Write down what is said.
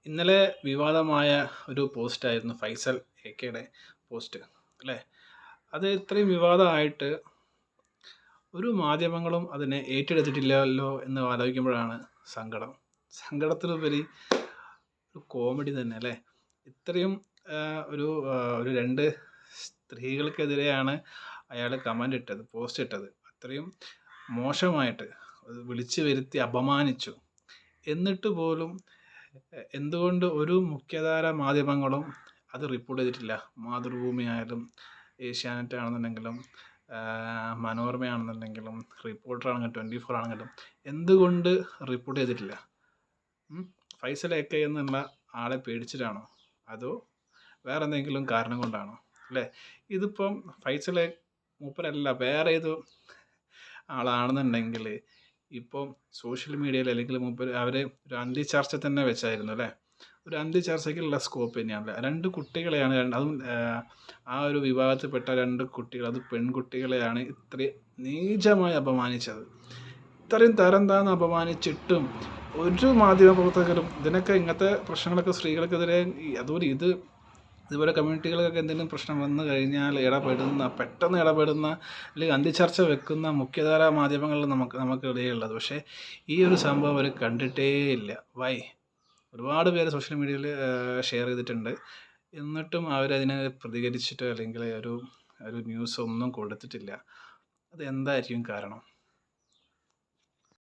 ഇന്നലെ വിവാദമായ ഒരു പോസ്റ്റായിരുന്നു ഫൈസൽ എ.കെയുടെ പോസ്റ്റ് അല്ലേ? അത് ഇത്രയും വിവാദമായിട്ട് ഒരു മാധ്യമങ്ങളും അതിനെ ഏറ്റെടുത്തിട്ടില്ലല്ലോ എന്ന് ആലോചിക്കുമ്പോഴാണ് സങ്കടം. സങ്കടത്തിലുപരി ഒരു കോമഡി തന്നെ അല്ലേ? ഇത്രയും ഒരു 2 സ്ത്രീകൾക്കെതിരെയാണ് അയാൾ കമൻ്റ് ഇട്ടത്, പോസ്റ്റ് ഇട്ടത്. അത്രയും മോശമായിട്ട് വിളിച്ചു വരുത്തി അപമാനിച്ചു. എന്നിട്ട് പോലും എന്തുകൊണ്ട് ഒരു മുഖ്യധാര മാധ്യമങ്ങളും അത് റിപ്പോർട്ട് ചെയ്തിട്ടില്ല? മാതൃഭൂമി ആയാലും ഏഷ്യാനെറ്റ് ആണെന്നുണ്ടെങ്കിലും മനോരമയാണെന്നുണ്ടെങ്കിലും റിപ്പോർട്ടർ ആണെങ്കിലും 24 ആണെങ്കിലും എന്തുകൊണ്ട് റിപ്പോർട്ട് ചെയ്തിട്ടില്ല? ഫൈസൽ എ.കെ എന്നുള്ള ആളെ പേടിച്ചിട്ടാണോ? അതോ വേറെ എന്തെങ്കിലും കാരണം കൊണ്ടാണോ അല്ലേ? ഇതിപ്പം ഫൈസൽ മൂപ്പരല്ല, വേറെ ഏതോ ആളാണെന്നുണ്ടെങ്കിൽ ഇപ്പം സോഷ്യൽ മീഡിയയിൽ അല്ലെങ്കിൽ അവർ ഒരു അന്തിച്ചർച്ച തന്നെ വെച്ചായിരുന്നു അല്ലേ? ഒരു അന്തിച്ചർച്ചയ്ക്കുള്ള സ്കോപ്പ് തന്നെയാണ്. 2 കുട്ടികളെയാണ്, അതും ആ ഒരു വിഭാഗത്തിൽപ്പെട്ട 2 കുട്ടികൾ, അത് പെൺകുട്ടികളെയാണ് ഇത്രയും നീചമായി അപമാനിച്ചത്. ഇത്രയും തരം താഴ്ന്ന് അപമാനിച്ചിട്ടും ഒരു മാധ്യമപ്രവർത്തകരും ഇങ്ങനത്തെ പ്രശ്നങ്ങളൊക്കെ സ്ത്രീകൾക്കെതിരെ അതുപോലെ ഇതുപോലെ കമ്മ്യൂണിറ്റികൾക്കൊക്കെ എന്തെങ്കിലും പ്രശ്നം വന്നു കഴിഞ്ഞാൽ പെട്ടെന്ന് ഇടപെടുന്ന അല്ലെങ്കിൽ അന്തിച്ചർച്ച വെക്കുന്ന മുഖ്യധാര മാധ്യമങ്ങളിൽ നമുക്ക് ഇടയുള്ളത്. പക്ഷേ ഈ ഒരു സംഭവം അവർ കണ്ടിട്ടേ ഇല്ല. ഒരുപാട് പേര് സോഷ്യൽ മീഡിയയിൽ ഷെയർ ചെയ്തിട്ടുണ്ട്. എന്നിട്ടും അവരതിനെ പ്രതികരിച്ചിട്ടോ അല്ലെങ്കിൽ ഒരു ന്യൂസ് ഒന്നും കൊടുത്തിട്ടില്ല. അത് എന്തായിരിക്കും കാരണം?